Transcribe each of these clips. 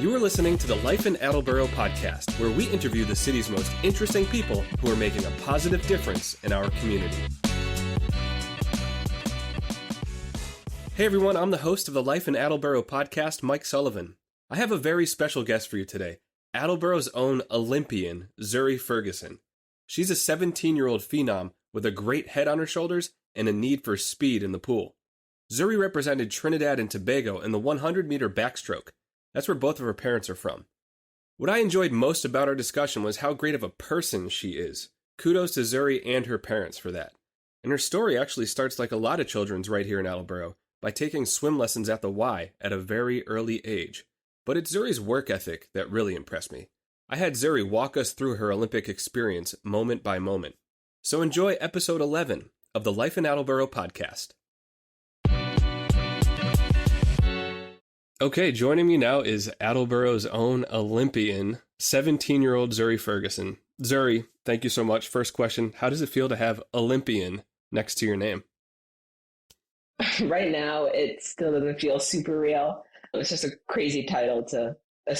You are listening to the Life in Attleboro podcast, where we interview the city's most interesting people who are making a positive difference in our community. Hey everyone, I'm the host of the Life in Attleboro podcast, Mike Sullivan. I have a very special guest for you today, Attleboro's own Olympian Zuri Ferguson. She's a 17-year-old phenom with a great head on her shoulders and a need for speed in the pool. Zuri represented Trinidad and Tobago in the 100-meter backstroke. That's where both of her parents are from. What I enjoyed most about our discussion was how great of a person she is. Kudos to Zuri and her parents for that. And her story actually starts like a lot of children's right here in Attleboro, by taking swim lessons at the Y at a very early age. But it's Zuri's work ethic that really impressed me. I had Zuri walk us through her Olympic experience moment by moment. So enjoy episode 11 of the Life in Attleboro podcast. Okay, joining me now is Attleboro's own Olympian, 17-year-old Zuri Ferguson. Zuri, thank you so much. First question, how does it feel to have Olympian next to your name? Right now, it still doesn't feel super real. It's just a crazy title to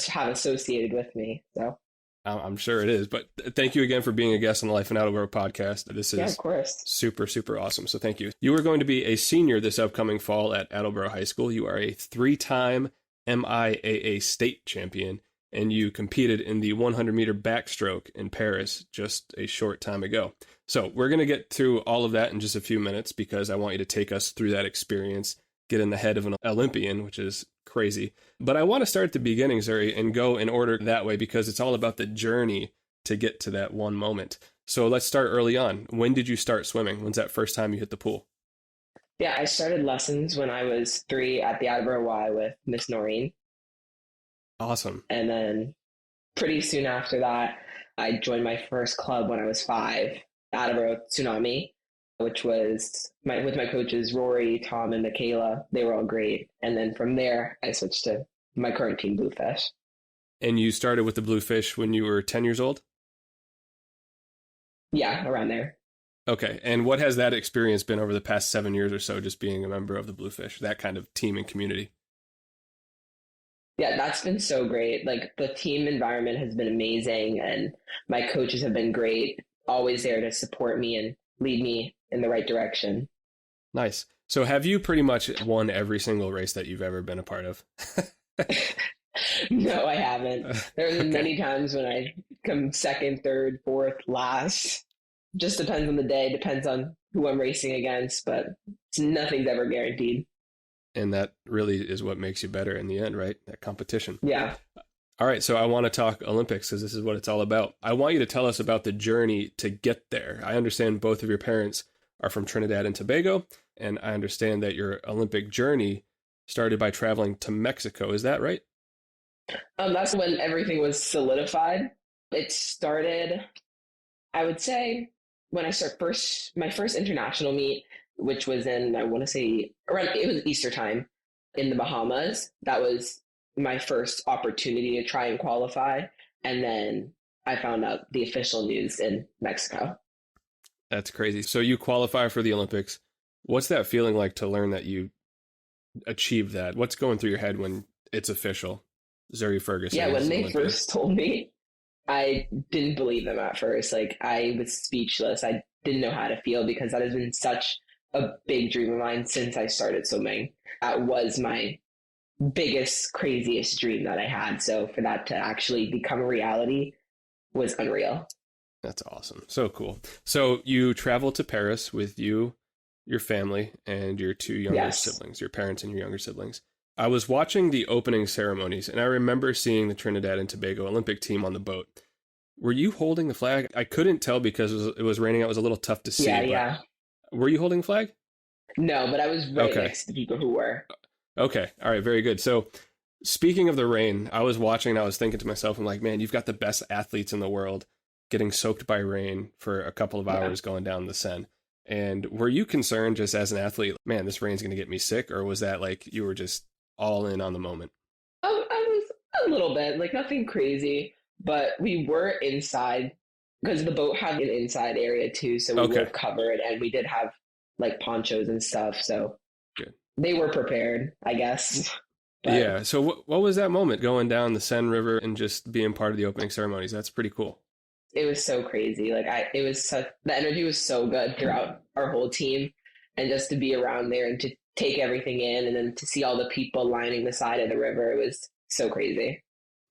have associated with me. So I'm sure it is, but thank you again for being a guest on the Life in Attleboro podcast. This is of course. super, super awesome. So thank you. You are going to be a senior this upcoming fall at Attleboro High School. You are a 3-time MIAA state champion, and you competed in the 100-meter backstroke in Paris just a short time ago. So we're going to get through all of that in just a few minutes because I want you to take us through that experience, get in the head of an Olympian, which is crazy. But I want to start at the beginning, Zuri, and go in order that way because it's all about the journey to get to that one moment. So let's start early on. When did you start swimming? When's that first time you hit the pool? Yeah, I started lessons when I was 3 at the Attleboro Y with Miss Noreen. Awesome. And then pretty soon after that, I joined my first club when I was 5, Attleboro Tsunami, which was with my coaches, Rory, Tom, and Michaela. They were all great. And then from there, I switched to my current team, Bluefish. And you started with the Bluefish when you were 10 years old? Yeah, around there. Okay. And what has that experience been over the past 7 years or so, just being a member of the Bluefish, that kind of team and community? Yeah, that's been so great. Like the team environment has been amazing and my coaches have been great, always there to support me and lead me in the right direction. Nice. So have you pretty much won every single race that you've ever been a part of? No, I haven't. There's Okay. many times when I come second, third, fourth, last. Just depends on the day, depends on who I'm racing against, but nothing's ever guaranteed. And that really is what makes you better in the end, right? That competition. Yeah. All right. So I want to talk Olympics because this is what it's all about. I want you to tell us about the journey to get there. I understand both of your parents are from Trinidad and Tobago, and I understand that your Olympic journey started by traveling to Mexico. Is that right? That's when everything was solidified. It started, I would say, when I my first international meet, which was in, I want to say, it was Easter time in the Bahamas. That was my first opportunity to try and qualify. And then I found out the official news in Mexico. That's crazy. So you qualify for the Olympics. What's that feeling like to learn that you achieved that? What's going through your head when it's official? Zuri Ferguson. Yeah, when they Olympian. first told me, I didn't believe them at first. Like, I was speechless. I didn't know how to feel because that has been such a big dream of mine since I started swimming. That was my biggest, craziest dream that I had. So for that to actually become a reality was unreal. That's awesome. So cool. So you traveled to Paris with you, your family, and your 2 younger siblings, your parents and your younger siblings. I was watching the opening ceremonies, and I remember seeing the Trinidad and Tobago Olympic team on the boat. Were you holding the flag? I couldn't tell because it was raining. It was a little tough to see. Yeah. Were you holding the flag? No, but I was right next to people who were. Okay. All right. Very good. So speaking of the rain, I was watching and I was thinking to myself, I'm like, man, you've got the best athletes in the world getting soaked by rain for a couple of hours going down the Seine. And were you concerned just as an athlete, man, this rain's going to get me sick? Or was that like you were just all in on the moment? Oh, I was a little bit, like nothing crazy, but we were inside because the boat had an inside area too. So we were covered and we did have like ponchos and stuff. So good. They were prepared, I guess. But Yeah. So what was that moment going down the Seine River and just being part of the opening ceremonies? That's pretty cool. it was so crazy. Like it was such, the energy was so good throughout our whole team, and just to be around there and to take everything in, and then to see all the people lining the side of the river, it was so crazy.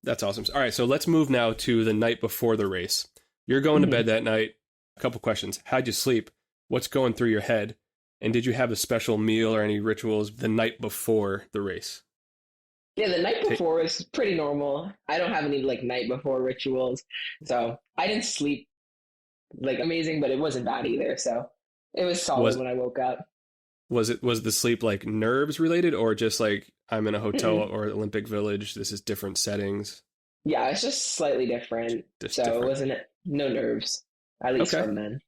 That's awesome. All right, so let's move now to the night before the race. You're going to Mm-hmm. bed that night. A couple questions. How'd you sleep? What's going through your head? And did you have a special meal or any rituals the night before the race? Yeah, the night Ta- before was pretty normal. I don't have any like night before rituals, so I didn't sleep like amazing, but it wasn't bad either. So it was solid Was when I woke up. was the sleep like nerves related or just like I'm in a hotel Mm-mm. or Olympic Village? This is different settings. Yeah, it's just slightly different. Just So it different. wasn't no nerves, at least Okay. from then.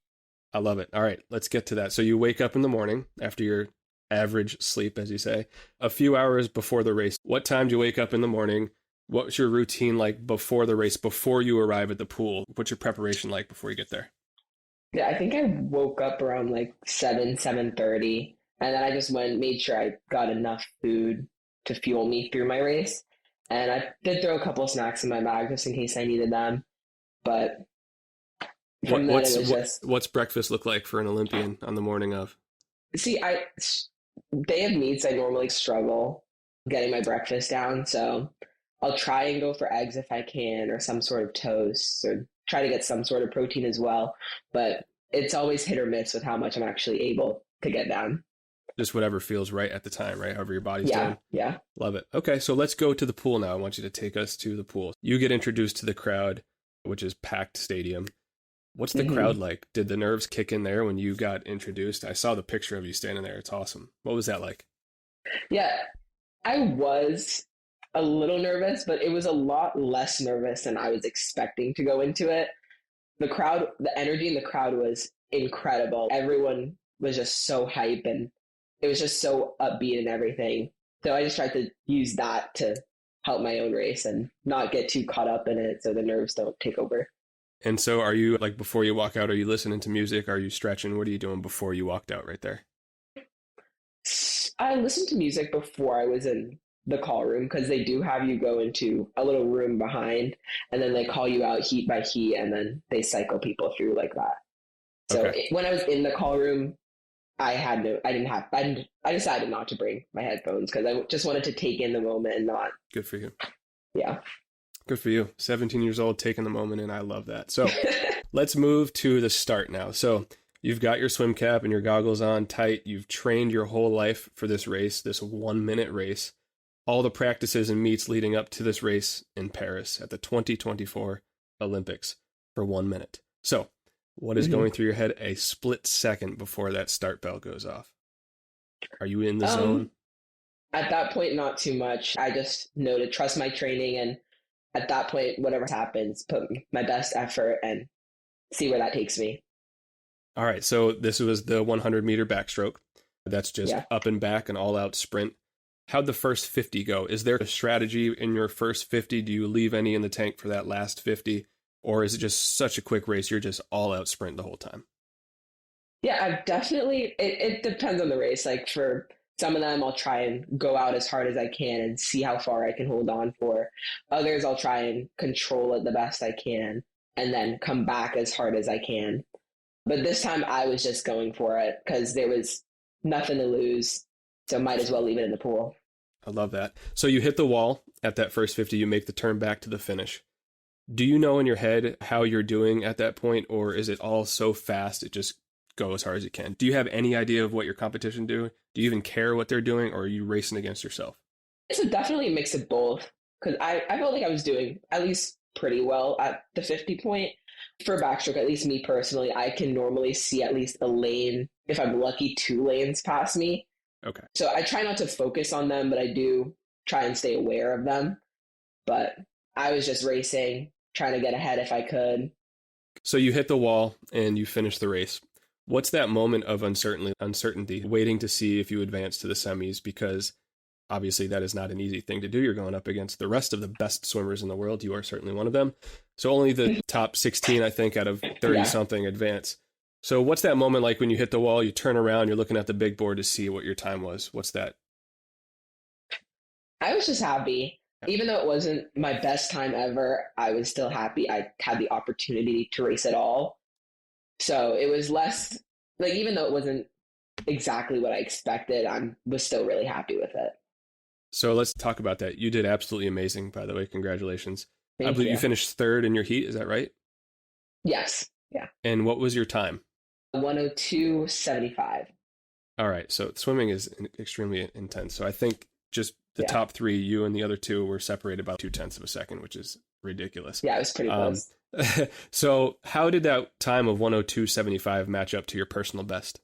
I love it. All right, let's get to that. So you wake up in the morning after your average sleep, as you say, a few hours before the race. What time do you wake up in the morning? What's your routine like before the race, before you arrive at the pool? What's your preparation like before you get there? Yeah, I think I woke up around like 7:30, and then I just went made sure I got enough food to fuel me through my race. And I did throw a couple snacks in my bag just in case I needed them. But What from then it what's was what just what's breakfast look like for an Olympian on the morning of? see, I day of meets I normally struggle getting my breakfast down, so I'll try and go for eggs if I can, or some sort of toast, or try to get some sort of protein as well. But it's always hit or miss with how much I'm actually able to get down. Just whatever feels right at the time, right? However your body's Yeah, doing. yeah. Love it. Okay, so let's go to the pool now. I want you to take us to the pool. You get introduced to the crowd, which is packed stadium. What's the crowd hmm like? Did the nerves kick in there when you got introduced? I saw the picture of you standing there. It's awesome. What was that like? Yeah, I was a little nervous, but it was a lot less nervous than I was expecting to go into it. The crowd, the energy in the crowd was incredible. Everyone was just so hype, and it was just so upbeat and everything. So I just tried to use that to help my own race and not get too caught up in it so the nerves don't take over. And so are you like before you walk out, are you listening to music? Are you stretching? What are you doing before you walked out right there? I listened to music before I was in the call room because they do have you go into a little room behind, and then they call you out heat by heat, and then they cycle people through like that. So Okay. when I was in the call room, I decided not to bring my headphones because I just wanted to take in the moment and not, Good for you. yeah. Good for you. 17 years old, taking the moment in. I love that. So let's move to the start now. So you've got your swim cap and your goggles on tight. You've trained your whole life for this race, this 1 minute race. All the practices and meets leading up to this race in Paris at the 2024 Olympics for 1 minute. So what is hmm going through your head a split second before that start bell goes off? Are you in the Um, zone? at that point, not too much. I just know to trust my training, and at that point, whatever happens, put my best effort and see where that takes me. All right, so this was the 100-meter backstroke. That's just Yeah. up and back, an all-out sprint. How'd the first 50 go? Is there a strategy in your first 50? Do you leave any in the tank for that last 50? Or is it just such a quick race, you're just all-out sprint the whole time? Yeah, I've definitely, it depends on the race. Like for some of them, I'll try and go out as hard as I can and see how far I can hold on for. Others, I'll try and control it the best I can and then come back as hard as I can. But this time I was just going for it because there was nothing to lose. So might as well leave it in the pool. I love that. So you hit the wall at that first 50, you make the turn back to the finish. Do you know in your head how you're doing at that point, or is it all so fast it just go as hard as you can? Do you have any idea of what your competition do? Do you even care what they're doing, or are you racing against yourself? It's definitely a mix of both because I felt like I was doing at least pretty well at the 50 point. For backstroke, at least me personally, I can normally see at least a lane, if I'm lucky, 2 lanes past me. Okay. So I try not to focus on them, but I do try and stay aware of them. But I was just racing, trying to get ahead if I could. So you hit the wall and you finish the race. What's that moment of uncertainty, waiting to see if you advance to the semis? Because obviously that is not an easy thing to do. You're going up against the rest of the best swimmers in the world. You are certainly one of them. So only the top 16, I think, out of 30 Yeah. something advance. So what's that moment like when you hit the wall, you turn around, you're looking at the big board to see what your time was? What's that? I was just happy. Even though it wasn't my best time ever, I was still happy I had the opportunity to race at all. So it was less like, even though it wasn't exactly what I expected, I was still really happy with it. So let's talk about that. You did absolutely amazing, by the way. Congratulations. I Thank believe you you. finished third in your heat. Is that right? Yes. Yeah. And what was your time? 102.75. All right. So swimming is extremely intense. So I think just the Yeah. top three, you and the other two, were separated by 0.2 of a second, which is ridiculous. Yeah, it was pretty Um, close. so how did that time of 102.75 match up to your personal best?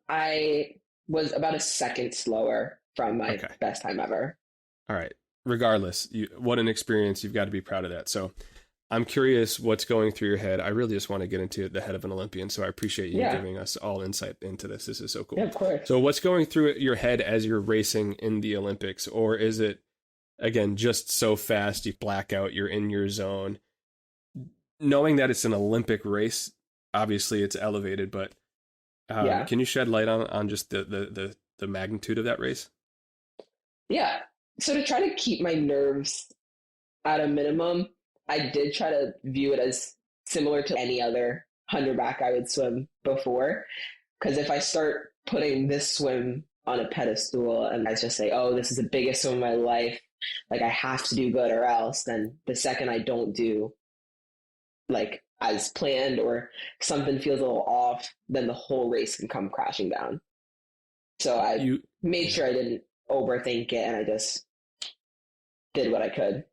I was about a second slower from my Okay. best time ever. All right. Regardless, what an experience. You've got to be proud of that. So I'm curious what's going through your head. I really just want to get into the head of an Olympian. So I appreciate you Yeah. giving us all insight into this. This is so cool. Yeah, of course. So what's going through your head as you're racing in the Olympics? Or is it, again, just so fast you black out, you're in your zone? Knowing that it's an Olympic race, obviously it's elevated, but Yeah. can you shed light on just the magnitude of that race? Yeah. So to try to keep my nerves at a minimum, I did try to view it as similar to any other 100 back I would swim before. Because if I start putting this swim on a pedestal and I just say, oh, this is the biggest swim of my life, like I have to do good or else, then the second I don't do like as planned or something feels a little off, then the whole race can come crashing down. So I You, made yeah. sure I didn't overthink it and I just did what I could.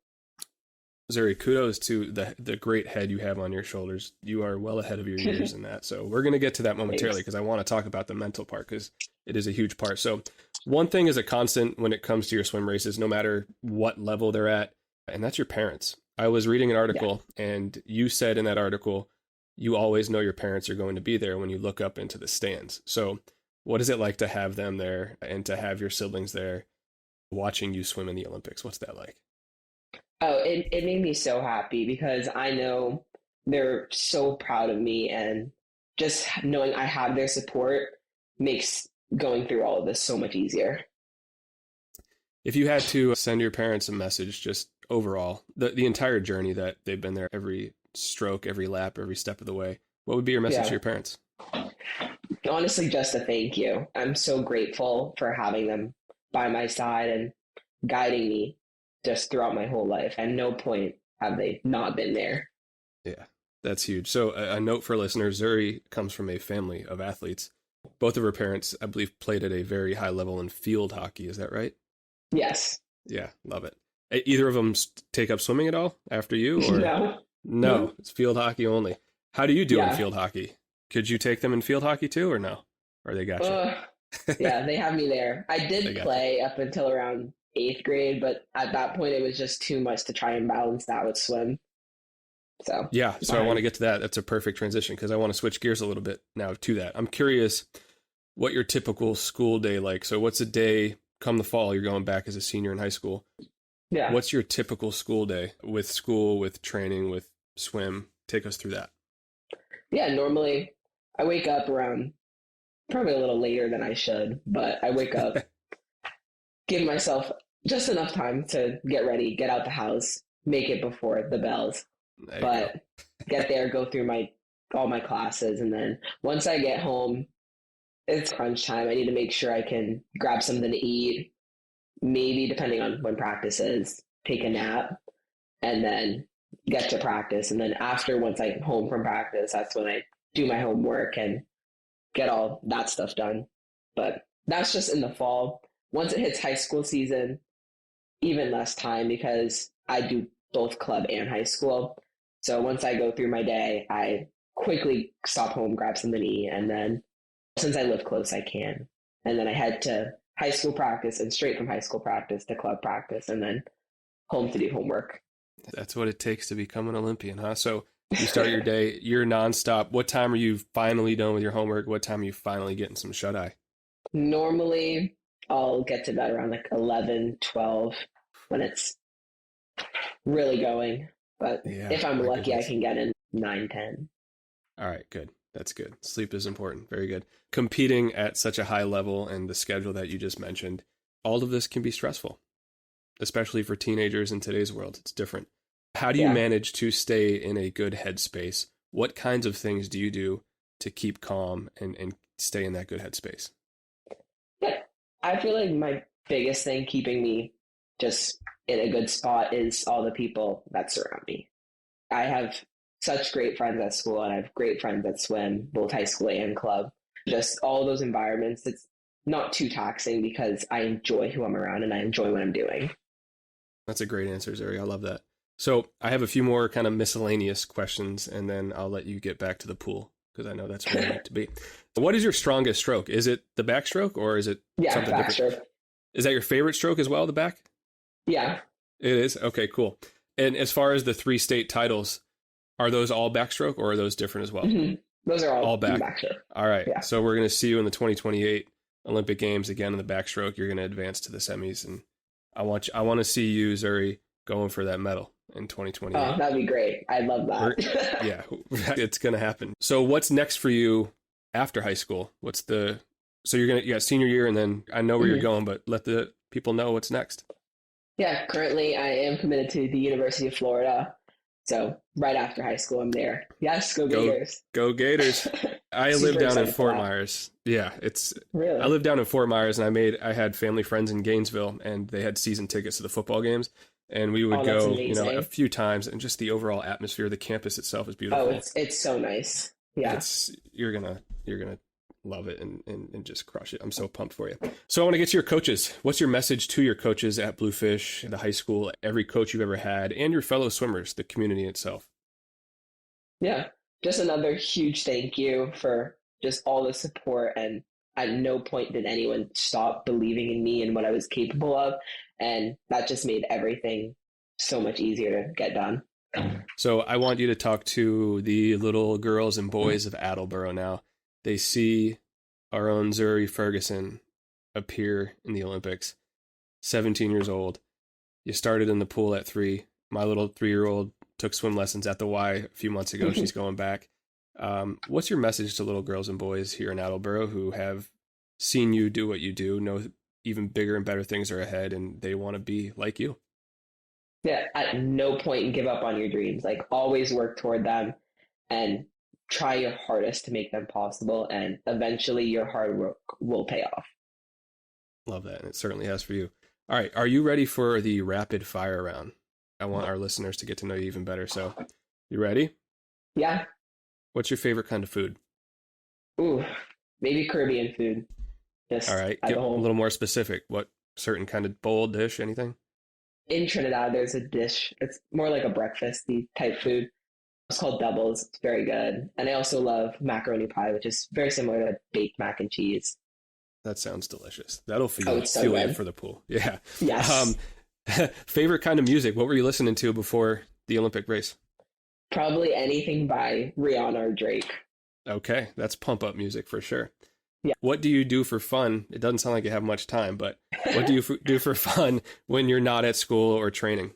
Zuri, kudos to the great head you have on your shoulders. You are well ahead of your years in that. So we're going to get to that momentarily Thanks. because I want to talk about the mental part because it is a huge part. So one thing is a constant when it comes to your swim races, no matter what level they're at, and that's your parents. I was reading an Yeah. article and you said in that article, you always know your parents are going to be there when you look up into the stands. So what is it like to have them there and to have your siblings there watching you swim in the Olympics? What's that like? Oh, it made me so happy because I know they're so proud of me and just knowing I have their support makes going through all of this so much easier. If you had to send your parents a message, just overall, the entire journey that they've been there, every stroke, every lap, every step of the way, what would be your message to Yeah. your parents? Honestly, just a thank you. I'm so grateful for having them by my side and guiding me just throughout my whole life. At no point have they not been there. Yeah, that's huge. So a note for listeners, Zuri comes from a family of athletes. Both of her parents, I believe, played at a very high level in field hockey. Is that right? Yes. Yeah, love it. Either of them take up swimming at all after you, or No. no? It's field hockey only. How do you do in Yeah. field hockey? Could you take them in field hockey too, or no? Or they got you? Uh, yeah, they have me there. I They did got you. play up until around eighth grade, but at that point it was just too much to try and balance that with swim. So Yeah, so I want to fine. get to that. That's a perfect transition because I want to switch gears a little bit now to that. I'm curious what your typical school day like. So what's a day come the fall, you're going back as a senior in high school. Yeah. What's your typical school, with training, with swim? Take us through that. Yeah, normally I wake up around probably a little later than I should, but I wake up, give myself just enough time to get ready, get out the house, make it before the bells, There you go. but get there, go through my all my classes, and then once I get home, it's crunch time. I need to make sure I can grab something to eat, maybe depending on when practice is, take a nap, and then get to practice. And then after, once I'm home from practice, that's when I do my homework and get all that stuff done. But that's just in the fall. Once it hits high school season, even less time because I do both club and high school. So once I go through my day, I quickly stop home, grab something to eat, and then since I live close, I can. And then I head to high school practice and straight from high school practice to club practice and then home to do homework. That's what it takes to become an Olympian, huh? So you start your day, you're nonstop. What time are you finally done with your homework? What time are you finally getting some shut eye? Normally, I'll get to bed around like 11, 12 when it's really going. But Yeah, if I'm my lucky, I goodness. can get in 9, 10. All right, good. That's good. Sleep is important. Very good. Competing at such a high level and the schedule that you just mentioned, all of this can be stressful. especially for teenagers in today's world. It's different. How do you Yeah. manage to stay in a good headspace? What kinds of things do you do to keep calm and stay in that good headspace? Yeah. I feel like my biggest thing keeping me just in a good spot is all the people that surround me. I have such great friends at school, and I have great friends at swim, both high school and club. Just all those environments. It's not too taxing because I enjoy who I'm around and I enjoy what I'm doing. That's a great answer, Zuri. I love that. So I have a few more kind of miscellaneous questions, and then I'll let you get back to the pool because I know that's where you need to be. What is your strongest stroke? Is it the backstroke or is it something backstroke. different? Is that your favorite stroke as well, the back? Yeah. It is? Okay, cool. And as far as the 3 state titles, are those all backstroke or are those different as well? Mm-hmm. Those are all back. backstroke. All right. Yeah. So we're going to see you in the 2028 Olympic Games again in the backstroke. You're going to advance to the semis, and I want to see you, Zuri, going for that medal in 2028. Oh, that'd be great. I love that. Yeah, it's going to happen. So what's next for you after high school? So you got senior year, and then I know where you're going, but let the people know what's next. Yeah, currently I am committed to the University of Florida. So right after high school, I'm there. Yes, go Gators. Go Gators. I live down in Fort Myers. Yeah, really. I live down in Fort Myers, and I had family friends in Gainesville, and they had season tickets to the football games, and we would go, a few times, and just the overall atmosphere, the campus itself is beautiful. Oh, it's so nice. Yeah, you're gonna love it and just crush it. I'm so pumped for you. So I want to get to your coaches. What's your message to your coaches at Bluefish, the high school, every coach you've ever had, and your fellow swimmers, the community itself? Yeah, just another huge thank you for just all the support. And at no point did anyone stop believing in me and what I was capable of. And that just made everything so much easier to get done. So I want you to talk to the little girls and boys of Attleboro now. They see our own Zuri Ferguson appear in the Olympics, 17 years old. You started in the pool at 3. My little 3-year-old took swim lessons at the Y a few months ago. She's going back. What's your message to little girls and boys here in Attleboro who have seen you do what you do, know even bigger and better things are ahead, and they want to be like you? Yeah, at no point give up on your dreams. Like, always work toward them and try your hardest to make them possible, and eventually your hard work will pay off. Love that, and it certainly has for you. All right, are you ready for the rapid fire round? I want our listeners to get to know you even better, so you ready? Yeah. What's your favorite kind of food? Ooh, maybe Caribbean food. All right, get a little more specific. What certain kind of bowl, dish, anything? In Trinidad, there's a dish. It's more like a breakfasty type food. It's called doubles. It's very good. And I also love macaroni pie, which is very similar to baked mac and cheese. That sounds delicious. That'll fuel you for the pool. Yeah. Yes. Favorite kind of music? What were you listening to before the Olympic race? Probably anything by Rihanna or Drake. Okay, that's pump up music for sure. Yeah. What do you do for fun? It doesn't sound like you have much time, but what do you do for fun when you're not at school or training?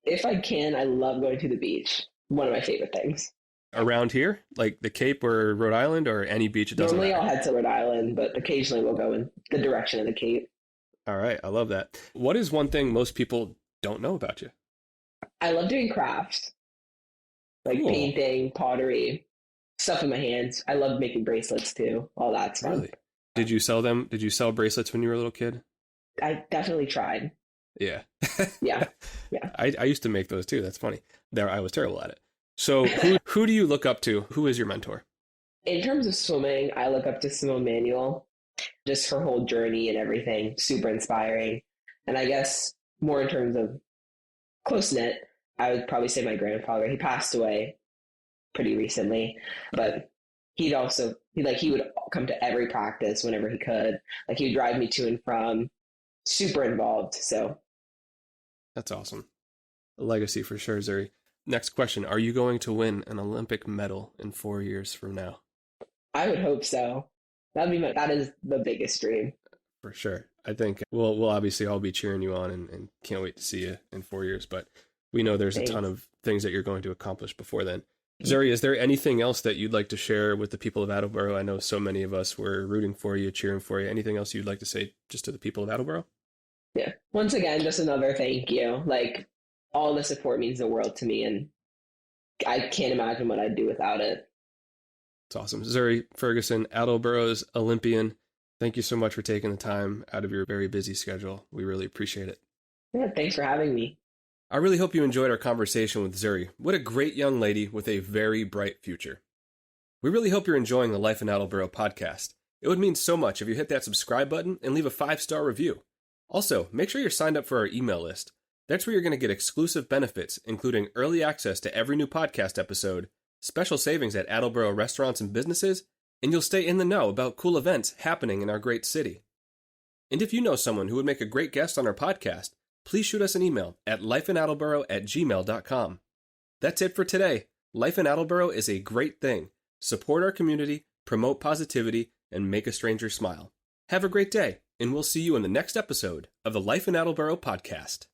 If I can, I love going to the beach. One of my favorite things. Around here? Like the Cape or Rhode Island or any beach? It doesn't Normally matter. I'll head to Rhode Island, but occasionally we'll go in the direction of the Cape. All right, I love that. What is one thing most people don't know about you? I love doing crafts. Like painting, pottery, stuff in my hands. I love making bracelets too. All that's fun. Really? Did you sell them? Did you sell bracelets when you were a little kid? I definitely tried. Yeah. Yeah. I used to make those too. That's funny. I was terrible at it. So who do you look up to? Who is your mentor? In terms of swimming, I look up to Simone Manuel. Just her whole journey and everything. Super inspiring. And I guess more in terms of close-knit, I would probably say my grandfather. He passed away pretty recently, but he would come to every practice whenever he could. Like, he would drive me to and from. Super involved. So that's awesome. A legacy for sure, Zuri. Next question. Are you going to win an Olympic medal in 4 years from now? I would hope so. That is the biggest dream. For sure. I think we'll obviously all be cheering you on and can't wait to see you in 4 years, but we know there's a ton of things that you're going to accomplish before then. Zuri, is there anything else that you'd like to share with the people of Attleboro? I know so many of us were rooting for you, cheering for you. Anything else you'd like to say just to the people of Attleboro? Yeah. Once again, just another thank you. Like, all the support means the world to me, and I can't imagine what I'd do without it. It's awesome. Zuri Ferguson, Attleboro's Olympian. Thank you so much for taking the time out of your very busy schedule. We really appreciate it. Yeah, thanks for having me. I really hope you enjoyed our conversation with Zuri. What a great young lady with a very bright future. We really hope you're enjoying the Life in Attleboro podcast. It would mean so much if you hit that subscribe button and leave a 5-star review. Also, make sure you're signed up for our email list. That's where you're going to get exclusive benefits, including early access to every new podcast episode, special savings at Attleboro restaurants and businesses, and you'll stay in the know about cool events happening in our great city. And if you know someone who would make a great guest on our podcast, please shoot us an email at lifeinattleboro@gmail.com. That's it for today. Life in Attleboro is a great thing. Support our community, promote positivity, and make a stranger smile. Have a great day, and we'll see you in the next episode of the Life in Attleboro podcast.